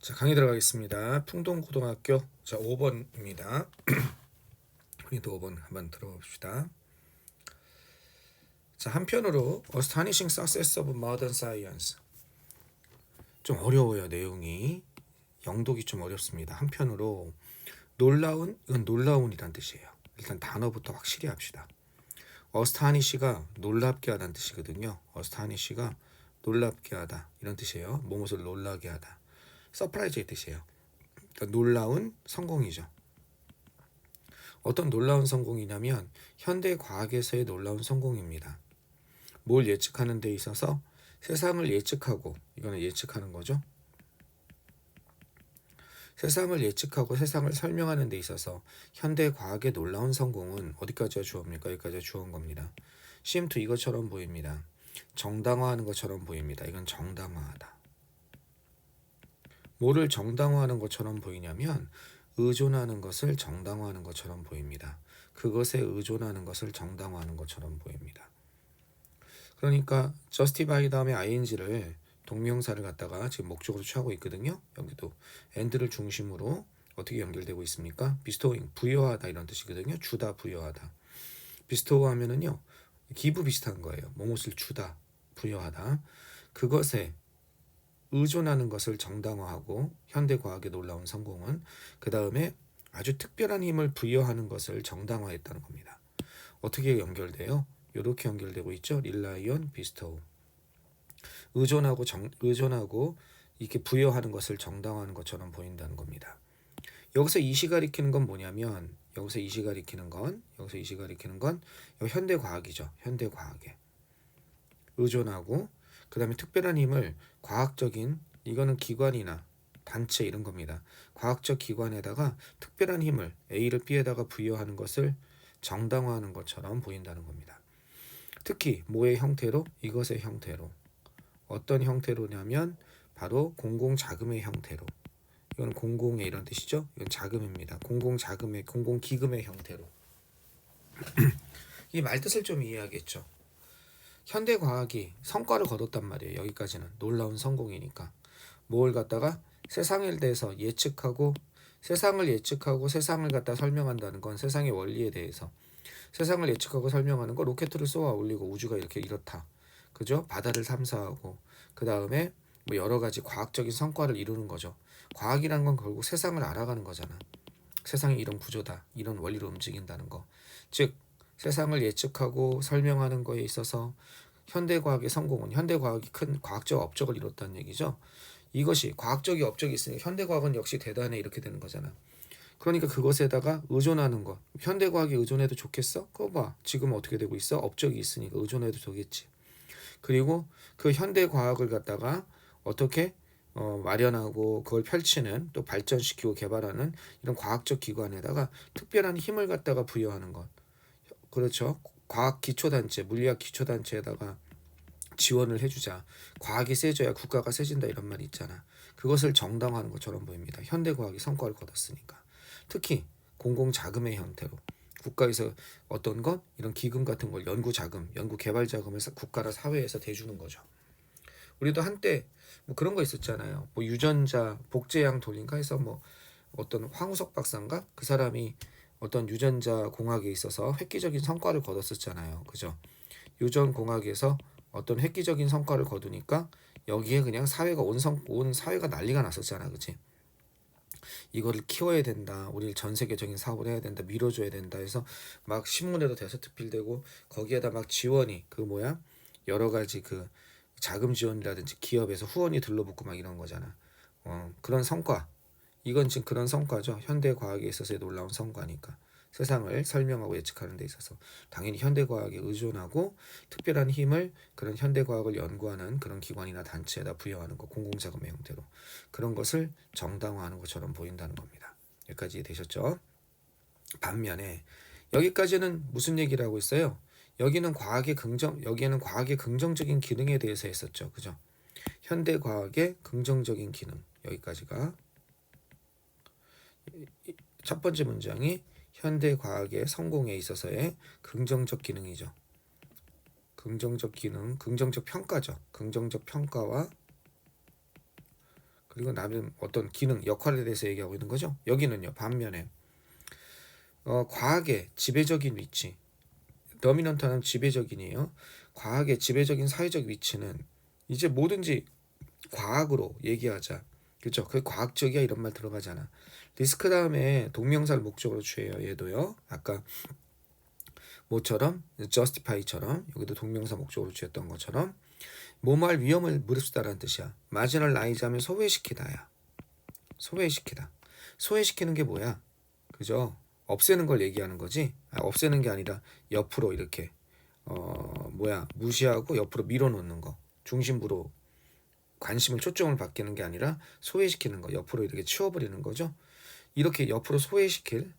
자, 강의 들어가겠습니다. 풍동고등학교 5번입니다. 우리도 5번 한번 들어봅시다. 자, 한편으로 Astonishing Success of Modern Science 좀 어려워요. 내용이 영독이 좀 어렵습니다. 한편으로 놀라운, 이건 놀라운이란 뜻이에요. 일단 단어부터 확실히 합시다. Astonish가 놀랍게 하다는 뜻이거든요. Astonish가 놀랍게 하다 이런 뜻이에요. 무엇을 놀라게 하다. 서프라이즈의 뜻이에요. 그러니까 놀라운 성공이죠. 어떤 놀라운 성공이냐면 현대 과학에서의 놀라운 성공입니다. 뭘 예측하는 데 있어서 세상을 예측하고, 이거는 예측하는 거죠. 세상을 예측하고 세상을 설명하는 데 있어서 현대 과학의 놀라운 성공은 어디까지가 주어입니까? 여기까지가 주어인 겁니다. CM2 이것처럼 보입니다. 정당화하는 것처럼 보입니다. 이건 정당화하다. 뭐를 정당화하는 것처럼 보이냐면 의존하는 것을 정당화하는 것처럼 보입니다. 그것에 의존하는 것을 정당화하는 것처럼 보입니다. 그러니까 justify 다음에 ing를 동명사를 갖다가 지금 목적으로 취하고 있거든요. 여기도 and를 중심으로 어떻게 연결되고 있습니까? bestowing, 부여하다 이런 뜻이거든요. 주다, 부여하다. bestow 하면은요, 기부 비슷한 거예요. 뭐뭇을 주다, 부여하다. 그것에 의존하는 것을 정당화하고 현대 과학의 놀라운 성공은 그 다음에 아주 특별한 힘을 부여하는 것을 정당화했다는 겁니다. 어떻게 연결돼요? 이렇게 연결되고 있죠. rely on, bestow. 의존하고 이렇게 부여하는 것을 정당화하는 것처럼 보인다는 겁니다. 여기서 이시 가리키는 건 뭐냐면 여기서 이시 가리키는 건 현대 과학이죠. 현대 과학에 의존하고 그 다음에 특별한 힘을 과학적인, 이거는 기관이나 단체 이런 겁니다. 과학적 기관에다가 특별한 힘을 A를 B에다가 부여하는 것을 정당화하는 것처럼 보인다는 겁니다. 특히 뭐의 형태로? 이것의 형태로. 어떤 형태로냐면 바로 공공자금의 형태로. 이건 공공의 이런 뜻이죠. 이건 자금입니다. 공공자금의, 공공기금의 형태로. 이 말뜻을 좀 이해하겠죠. 현대 과학이 성과를 거뒀단 말이에요. 여기까지는 놀라운 성공이니까. 뭘 갖다가 세상에 대해서 예측하고 세상을 갖다 설명한다는 건 세상의 원리에 대해서 세상을 예측하고 설명하는 거, 로켓을 쏘아 올리고 우주가 이렇다. 그죠? 바다를 탐사하고 그 다음에 뭐 여러 가지 과학적인 성과를 이루는 거죠. 과학이란 건 결국 세상을 알아가는 거잖아. 세상이 이런 구조다, 이런 원리로 움직인다는 거. 즉 세상을 예측하고 설명하는 거에 있어서 현대과학의 성공은 현대과학이 큰 과학적 업적을 이뤘다는 얘기죠. 이것이 과학적인 업적이 있으니까 현대과학은 역시 대단해 이렇게 되는 거잖아. 그러니까 그것에다가 의존하는 것. 현대과학에 의존해도 좋겠어? 그거 봐. 지금 어떻게 되고 있어? 업적이 있으니까 의존해도 되겠지. 그리고 그 현대과학을 갖다가 어떻게 마련하고 그걸 펼치는, 또 발전시키고 개발하는 이런 과학적 기관에다가 특별한 힘을 갖다가 부여하는 것. 그렇죠. 과학 기초단체, 물리학 기초단체에다가 지원을 해주자. 과학이 세져야 국가가 세진다 이런 말이 있잖아. 그것을 정당화하는 것처럼 보입니다. 현대과학이 성과를 거뒀으니까. 특히 공공자금의 형태로 국가에서 어떤 것, 이런 기금 같은 걸 연구자금, 연구개발자금을 국가나 사회에서 대주는 거죠. 우리도 한때 뭐 그런 거 있었잖아요. 뭐 유전자 복제양 돌린가 해서 뭐 어떤 황우석 박사인가? 그 사람이 어떤 유전자 공학에 있어서 획기적인 성과를 거뒀었잖아요. 그죠? 유전 공학에서 어떤 획기적인 성과를 거두니까 여기에 그냥 사회가 온 사회가 난리가 났었잖아. 그치? 이거를 키워야 된다. 우리 전 세계적인 사업을 해야 된다. 밀어줘야 된다 해서 막 신문에도 대서특필되고 거기에다 막 지원이 여러 가지 그 자금 지원이라든지 기업에서 후원이 들러붙고 막 이런 거잖아. 그런 성과. 이건 지금 그런 성과죠. 현대 과학에 있어서의 놀라운 성과니까. 세상을 설명하고 예측하는 데 있어서 당연히 현대 과학에 의존하고 특별한 힘을 그런 현대 과학을 연구하는 그런 기관이나 단체에다 부여하는 거, 공공자금의 형태로 그런 것을 정당화하는 것처럼 보인다는 겁니다. 여기까지 되셨죠? 반면에 여기까지는 무슨 얘기를 하고 있어요? 여기는 여기에는 과학의 긍정적인 기능에 대해서 했었죠. 그죠? 현대 과학의 긍정적인 기능. 여기까지가 첫 번째 문장이 현대 과학의 성공에 있어서의 긍정적 기능이죠. 긍정적 기능, 긍정적 평가죠. 긍정적 평가와 그리고 나름 어떤 기능, 역할에 대해서 얘기하고 있는 거죠. 여기는요, 반면에 과학의 지배적인 위치, 더미넌트는 지배적인이에요. 과학의 지배적인 사회적 위치는 이제 뭐든지 과학으로 얘기하자. 그렇죠? 그 과학적이야 이런 말 들어가잖아. 리스크 다음에 동명사를 목적으로 취해요. 얘도요. 아까 뭐처럼 justify처럼 여기도 동명사 목적으로 취했던 것처럼 뭐뭐할 위험을 무릅쓰다라는 뜻이야. marginalize 하면 소외시키다야. 소외시키다. 소외시키는 게 뭐야? 그죠? 없애는 걸 얘기하는 거지. 없애는 게 아니라 옆으로 이렇게 무시하고 옆으로 밀어놓는 거. 중심부로 관심을 초점을 바뀌는 게 아니라 소외시키는 거. 옆으로 이렇게 치워버리는 거죠. 이렇게 옆으로 소외시킬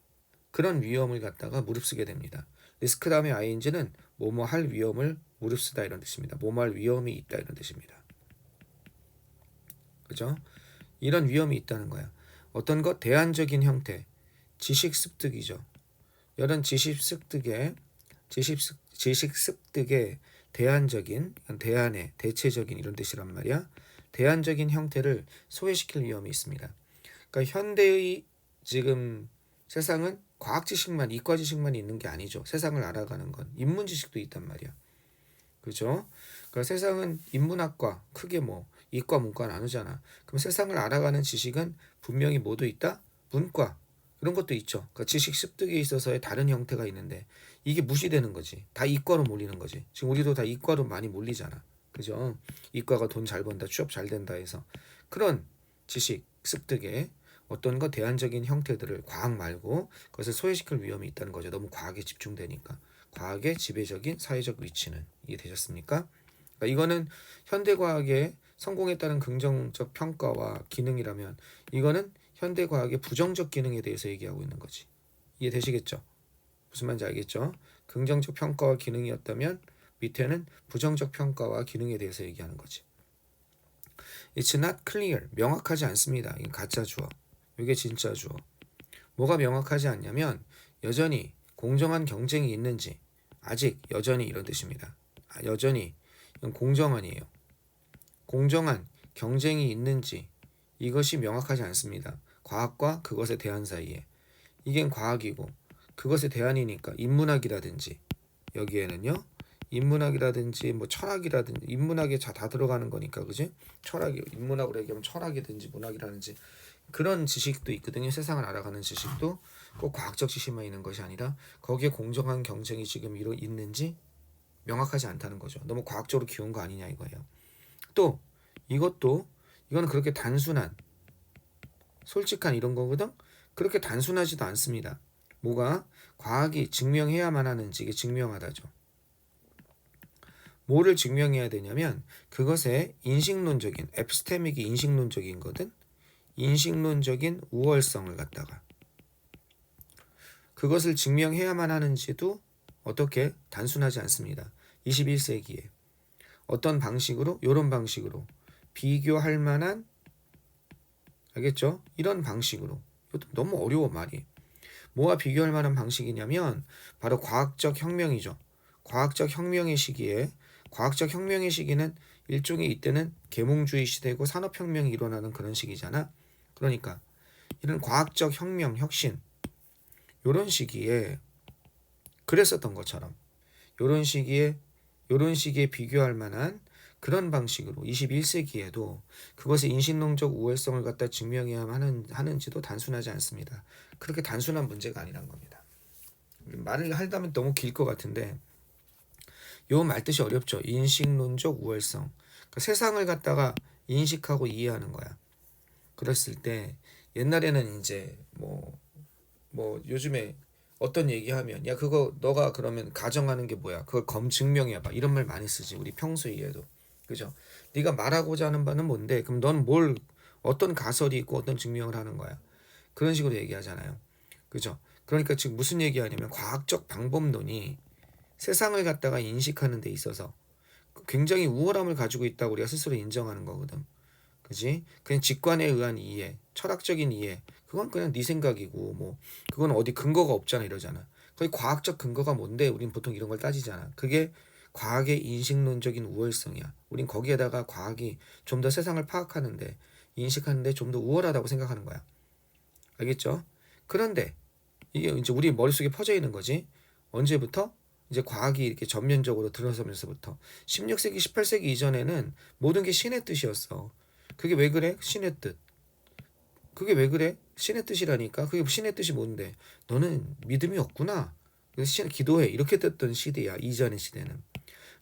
그런 위험을 갖다가 무릅쓰게 됩니다. 리스크 다음에 ing는 뭐뭐 할 위험을 무릅쓰다 이런 뜻입니다. 뭐뭐 할 위험이 있다 이런 뜻입니다. 그죠? 이런 위험이 있다는 거야. 어떤 것 대안적인 형태, 지식 습득이죠. 이런 지식 습득의 대안적인, 대안의 대체적인 이런 뜻이란 말이야. 대안적인 형태를 소외시킬 위험이 있습니다. 그러니까 현대의 지금 세상은 과학 지식만, 이과 지식만 있는 게 아니죠. 세상을 알아가는 건 인문 지식도 있단 말이야. 그죠? 그러니까 세상은 인문학과 크게 뭐 이과 문과 나누잖아. 그럼 세상을 알아가는 지식은 분명히 뭐도 있다? 문과 그런 것도 있죠. 그러니까 지식 습득에 있어서의 다른 형태가 있는데 이게 무시되는 거지. 다 이과로 몰리는 거지. 지금 우리도 다 이과로 많이 몰리잖아. 그죠? 이과가 돈 잘 번다, 취업 잘 된다 해서 그런 지식 습득에 어떤 거 대안적인 형태들을 과학 말고 그것을 소외시킬 위험이 있다는 거죠. 너무 과학에 집중되니까. 과학의 지배적인 사회적 위치는 이해되셨습니까? 그러니까 이거는 현대과학의 성공에 따른 긍정적 평가와 기능이라면 이거는 현대과학의 부정적 기능에 대해서 얘기하고 있는 거지. 이해되시겠죠? 무슨 말인지 알겠죠? 긍정적 평가와 기능이었다면 밑에는 부정적 평가와 기능에 대해서 얘기하는 거지. It's not clear. 명확하지 않습니다. 이건 가짜 주어. 이게 진짜 주어. 뭐가 명확하지 않냐면 여전히 공정한 경쟁이 있는지 아직 여전히 이런 뜻입니다. 여전히 이건 공정한이에요. 공정한 경쟁이 있는지 이것이 명확하지 않습니다. 과학과 그것의 대안 사이에. 이게 과학이고 그것의 대안이니까 인문학이라든지 여기에는요. 인문학이라든지 뭐 철학이라든지 인문학에 다 들어가는 거니까 그지? 철학이 인문학으로 얘기하면 철학이든지 문학이라든지 그런 지식도 있거든요. 세상을 알아가는 지식도 꼭 과학적 지식만 있는 것이 아니라 거기에 공정한 경쟁이 지금 있는지 명확하지 않다는 거죠. 너무 과학적으로 키운 거 아니냐 이거예요. 또 이거는 그렇게 단순한 솔직한 이런 거거든. 그렇게 단순하지도 않습니다. 뭐가 과학이 증명해야만 하는지 이게 증명하다죠. 뭐를 증명해야 되냐면 그것의 인식론적인 에피스테믹이 인식론적인 거든. 인식론적인 우월성을 갖다가 그것을 증명해야만 하는지도 어떻게 단순하지 않습니다. 21세기에 어떤 방식으로 이런 방식으로 비교할 만한 알겠죠? 이런 방식으로 이것도 너무 어려워 말이. 뭐와 비교할 만한 방식이냐면 바로 과학적 혁명이죠. 과학적 혁명의 시기에 과학적 혁명의 시기는 일종의 이때는 계몽주의 시대고 산업혁명이 일어나는 그런 시기잖아. 그러니까 이런 과학적 혁명, 혁신 이런 시기에 그랬었던 것처럼 이런 시기에 비교할 만한 그런 방식으로 21세기에도 그것의 인식론적 우월성을 갖다 증명해야만 하는지도 단순하지 않습니다. 그렇게 단순한 문제가 아니란 겁니다. 말을 하다면 너무 길 것 같은데 요 말뜻이 어렵죠. 인식론적 우월성. 그러니까 세상을 갖다가 인식하고 이해하는 거야. 그랬을 때 옛날에는 이제 뭐 요즘에 어떤 얘기하면 야 그거 너가 그러면 가정하는 게 뭐야? 그걸 증명해봐. 이런 말 많이 쓰지. 우리 평소에도. 그죠? 네가 말하고자 하는 바는 뭔데? 그럼 넌 어떤 가설이 있고 어떤 증명을 하는 거야? 그런 식으로 얘기하잖아요. 그죠? 그러니까 지금 무슨 얘기하냐면 과학적 방법론이 세상을 갖다가 인식하는 데 있어서 굉장히 우월함을 가지고 있다고 우리가 스스로 인정하는 거거든. 그지? 그냥 직관에 의한 이해, 철학적인 이해, 그건 그냥 네 생각이고 뭐 그건 어디 근거가 없잖아 이러잖아. 거의 과학적 근거가 뭔데? 우린 보통 이런 걸 따지잖아. 그게 과학의 인식론적인 우월성이야. 우린 거기에다가 과학이 좀 더 세상을 파악하는데 인식하는데 좀 더 우월하다고 생각하는 거야. 알겠죠? 그런데 이게 이제 우리 머릿속에 퍼져 있는 거지. 언제부터? 이제 과학이 이렇게 전면적으로 들어서면서부터 16세기, 18세기 이전에는 모든 게 신의 뜻이었어. 그게 왜 그래? 신의 뜻. 그게 왜 그래? 신의 뜻이라니까. 그게 신의 뜻이 뭔데? 너는 믿음이 없구나. 그래서 기도해. 이렇게 됐던 시대야. 이전의 시대는.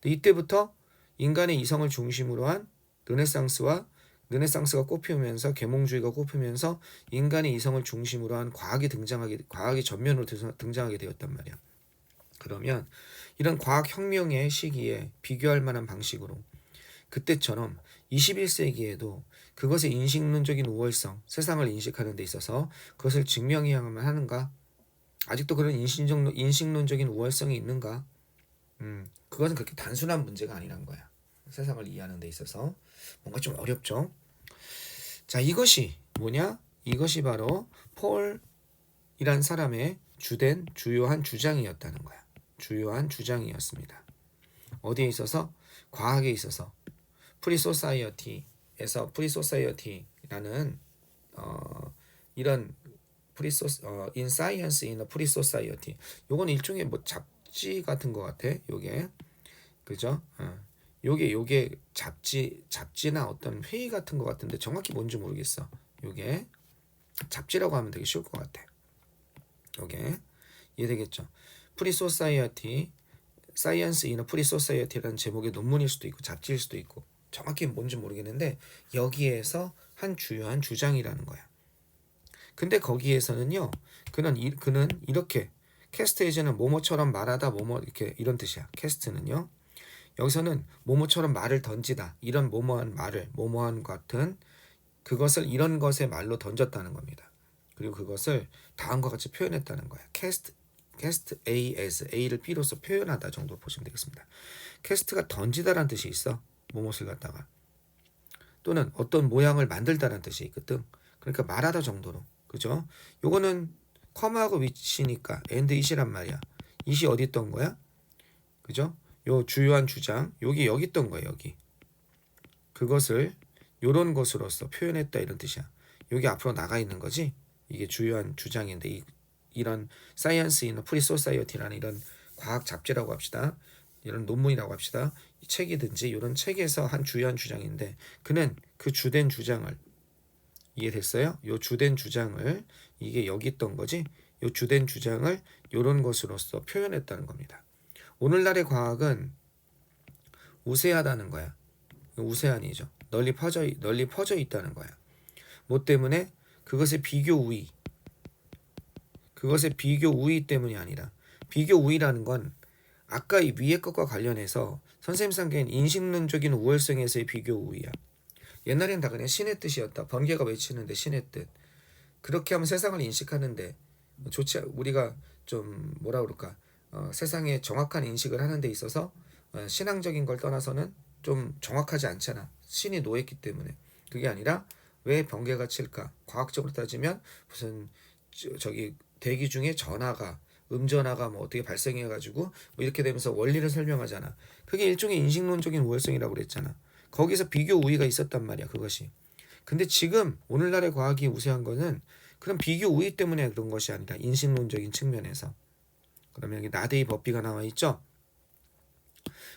근데 이때부터 인간의 이성을 중심으로 한 르네상스가 꽃피우면서 계몽주의가 꽃피우면서 인간의 이성을 중심으로 한 과학이 전면으로 등장하게 되었단 말이야. 그러면 이런 과학혁명의 시기에 비교할 만한 방식으로 그때처럼 21세기에도 그것의 인식론적인 우월성, 세상을 인식하는 데 있어서 그것을 증명해야만 하는가? 아직도 그런 인식론적인 우월성이 있는가? 그것은 그렇게 단순한 문제가 아니란 거야. 세상을 이해하는 데 있어서 뭔가 좀 어렵죠. 자, 이것이 뭐냐? 이것이 바로 폴이란 사람의 주요한 주장이었다는 거야. 주요한 주장이었습니다. 어디에 있어서? 과학에 있어서. 프리소사이어티라는 이런 in science in a free society. 요건 일종의 뭐 잡지 같은 것 같아. 요게 그죠? 요게 잡지나 어떤 회의 같은 것 같은데 정확히 뭔지 모르겠어. 요게 잡지라고 하면 되게 쉬울 것 같아. 요게 이해되겠죠? 프리 소사이어티 사이언스 인 프리 소사이어티라는 제목의 논문일 수도 있고 잡지일 수도 있고 정확히 뭔지 모르겠는데 여기에서 한 주요한 주장이라는 거야. 근데 거기에서는요. 그는 이렇게 캐스트에즈는 뭐뭐처럼 말하다 뭐뭐 이렇게 이런 뜻이야. 캐스트는요. 여기서는 뭐뭐처럼 말을 던지다. 이런 뭐뭐한 같은 그것을 이런 것의 말로 던졌다는 겁니다. 그리고 그것을 다음과 같이 표현했다는 거야. 캐스트 A as A를 B로서 표현하다 정도 보시면 되겠습니다. 캐스트가 던지다라는 뜻이 있어. 뭐뭇을 갖다가 또는 어떤 모양을 만들다라는 뜻이 있거든. 그러니까 말하다 정도로. 그죠? 요거는 컴하고 위치니까 and it이란 말이야. it이 어디 있던 거야? 그죠? 요 주요한 주장 여기 있던 거야. 여기 그것을 요런 것으로서 표현했다 이런 뜻이야. 여기 앞으로 나가 있는 거지. 이게 주요한 주장인데 이런 사이언스 인 프리 소사이어티라는 이런 과학 잡지라고 합시다. 이런 논문이라고 합시다. 이 책이든지 이런 책에서 한 주요한 주장인데 그는 그 주된 주장을 이해됐어요? 요 주된 주장을 이게 여기 있던 거지. 요 주된 주장을 요런 것으로서 표현했다는 겁니다. 오늘날의 과학은 우세하다는 거야. 우세한이죠. 널리 퍼져 있다는 거야. 뭐 때문에? 그것의 비교 우위 때문이 아니라 비교 우위라는 건 아까 이 위의 것과 관련해서 선생님 상계는 인식론적인 우월성에서의 비교 우위야. 옛날엔 다 그냥 신의 뜻이었다. 번개가 외치는데 신의 뜻. 그렇게 하면 세상을 인식하는데 우리가 좀 뭐라 그럴까 세상의 정확한 인식을 하는 데 있어서 신앙적인 걸 떠나서는 좀 정확하지 않잖아. 신이 노했기 때문에. 그게 아니라 왜 번개가 칠까? 과학적으로 따지면 무슨 저기 대기 중에 음전화가 뭐 어떻게 발생해가지고 뭐 이렇게 되면서 원리를 설명하잖아. 그게 일종의 인식론적인 우월성이라고 그랬잖아. 거기서 비교 우위가 있었단 말이야. 그것이. 근데 지금 오늘날의 과학이 우세한 거는 그런 비교 우위 때문에 그런 것이 아니라 인식론적인 측면에서. 그러면 여기 나데이 법비가 나와 있죠.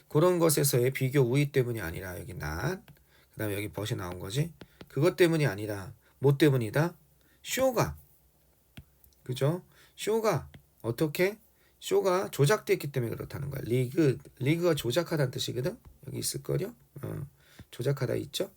그런 것에서의 비교 우위 때문이 아니라 여기 그 다음에 여기 벗이 나온 거지. 그것 때문이 아니라 뭐 때문이다? 쇼가 그죠? 쇼가 어떻게? 쇼가 조작됐기 때문에 그렇다는 거야. 리그가 조작하다는 뜻이거든. 여기 있을 거요. 조작하다 있죠.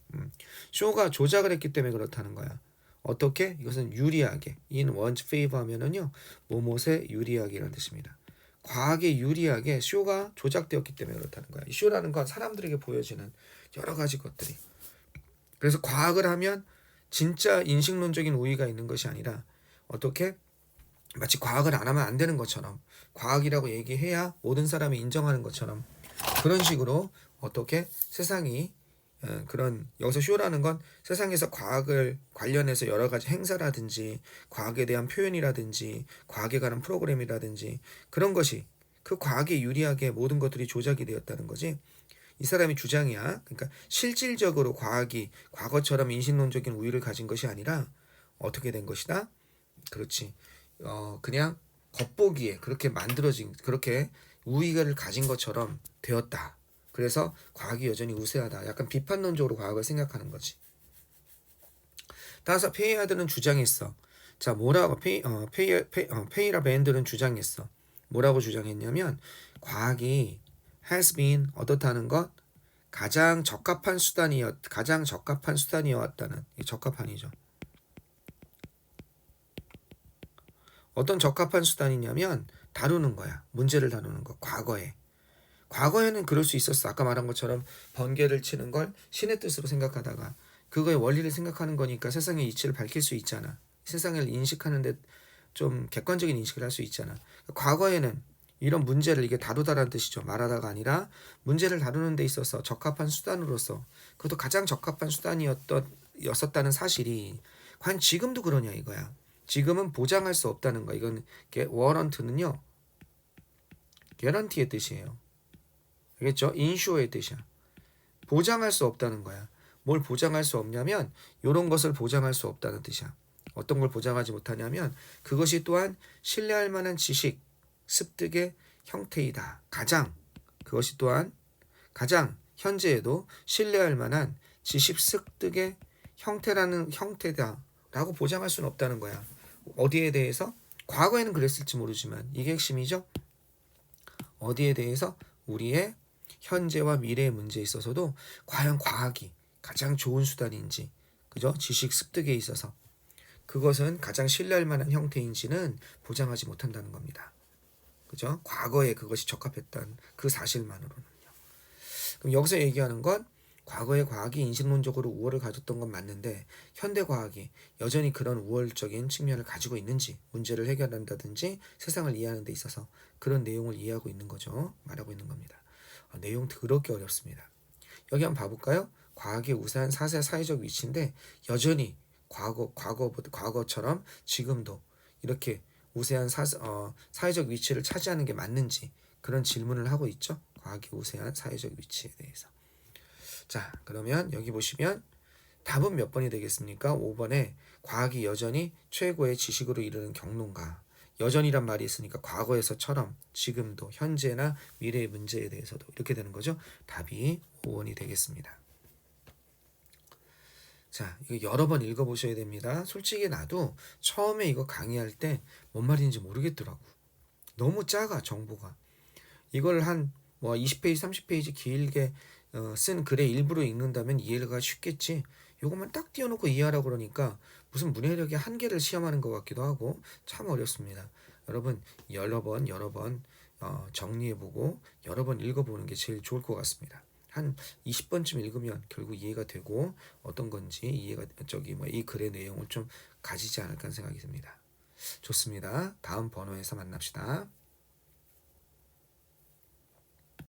쇼가 조작을 했기 때문에 그렇다는 거야. 어떻게? 이것은 유리하게 in one's favor 하면은요 뭐뭇에 유리하게 이런 뜻입니다. 과학에 유리하게 쇼가 조작되었기 때문에 그렇다는 거야. 이 쇼라는 건 사람들에게 보여지는 여러 가지 것들이. 그래서 과학을 하면 진짜 인식론적인 우위가 있는 것이 아니라 어떻게? 마치 과학을 안 하면 안 되는 것처럼 과학이라고 얘기해야 모든 사람이 인정하는 것처럼 그런 식으로 어떻게 세상이 그런 여기서 쇼라는 건 세상에서 과학을 관련해서 여러 가지 행사라든지 과학에 대한 표현이라든지 과학에 관한 프로그램이라든지 그런 것이 그 과학에 유리하게 모든 것들이 조작이 되었다는 거지. 이 사람이 주장이야. 그러니까 실질적으로 과학이 과거처럼 인신론적인 우위를 가진 것이 아니라 어떻게 된 것이다? 그렇지. 그냥 겉보기에 그렇게 만들어진 그렇게 우위를 가진 것처럼 되었다. 그래서 과학이 여전히 우세하다. 약간 비판론적으로 과학을 생각하는 거지. 따라서 페이하드는 주장했어. 자, 뭐라고 페이라 밴드는 주장했어. 뭐라고 주장했냐면 과학이 has been 어떻다는 것 가장 적합한 수단이었다는 이 적합한이죠. 어떤 적합한 수단이냐면 다루는 거야. 문제를 다루는 거. 과거에는 그럴 수 있었어. 아까 말한 것처럼 번개를 치는 걸 신의 뜻으로 생각하다가 그거의 원리를 생각하는 거니까 세상의 이치를 밝힐 수 있잖아. 세상을 인식하는데 좀 객관적인 인식을 할 수 있잖아. 과거에는 이런 문제를 이게 다루다라는 뜻이죠. 말하다가 아니라 문제를 다루는 데 있어서 적합한 수단으로서 그것도 가장 적합한 수단이었다는 사실이 과연 지금도 그러냐 이거야. 지금은 보장할 수 없다는 거. 이건 워런트는요. 개런티의 뜻이에요. 알겠죠? 인슈어의 뜻이야. 보장할 수 없다는 거야. 뭘 보장할 수 없냐면 이런 것을 보장할 수 없다는 뜻이야. 어떤 걸 보장하지 못하냐면 그것이 또한 신뢰할 만한 지식, 습득의 형태이다. 그것이 또한 가장 현재에도 신뢰할 만한 지식 습득의 형태다라고 보장할 수는 없다는 거야. 어디에 대해서? 과거에는 그랬을지 모르지만 이게 핵심이죠. 어디에 대해서? 우리의 현재와 미래의 문제에 있어서도 과연 과학이 가장 좋은 수단인지, 그죠? 지식 습득에 있어서 그것은 가장 신뢰할 만한 형태인지는 보장하지 못한다는 겁니다. 그죠? 과거에 그것이 적합했던 그 사실만으로는요. 그럼 여기서 얘기하는 건 과거의 과학이 인식론적으로 우월을 가졌던 건 맞는데 현대 과학이 여전히 그런 우월적인 측면을 가지고 있는지 문제를 해결한다든지 세상을 이해하는 데 있어서 그런 내용을 이해하고 있는 거죠. 말하고 있는 겁니다. 내용 더럽게 어렵습니다. 여기 한번 봐볼까요? 과학의 우세한 사회적 위치인데 여전히 과거처럼 지금도 이렇게 우세한 사회적 위치를 차지하는 게 맞는지 그런 질문을 하고 있죠. 과학의 우세한 사회적 위치에 대해서. 자, 그러면 여기 보시면 답은 몇 번이 되겠습니까? 5번에 과학이 여전히 최고의 지식으로 이르는 경론가. 여전이란 말이 있으니까 과거에서처럼 지금도 현재나 미래의 문제에 대해서도 이렇게 되는 거죠. 답이 5번이 되겠습니다. 자, 이거 여러 번 읽어보셔야 됩니다. 솔직히 나도 처음에 이거 강의할 때 뭔 말인지 모르겠더라고. 너무 작아 정보가. 이걸 한 20페이지 30페이지 길게 쓴 글의 일부러 읽는다면 이해가 쉽겠지. 요것만 딱 띄워놓고 이해하라고 그러니까 무슨 문해력의 한계를 시험하는 것 같기도 하고 참 어렵습니다. 여러분 여러 번 정리해보고 여러 번 읽어보는 게 제일 좋을 것 같습니다. 한 20번쯤 읽으면 결국 이해가 되고 어떤 건지 이 글의 내용을 좀 가지지 않을까 생각이 듭니다. 좋습니다. 다음 번호에서 만납시다.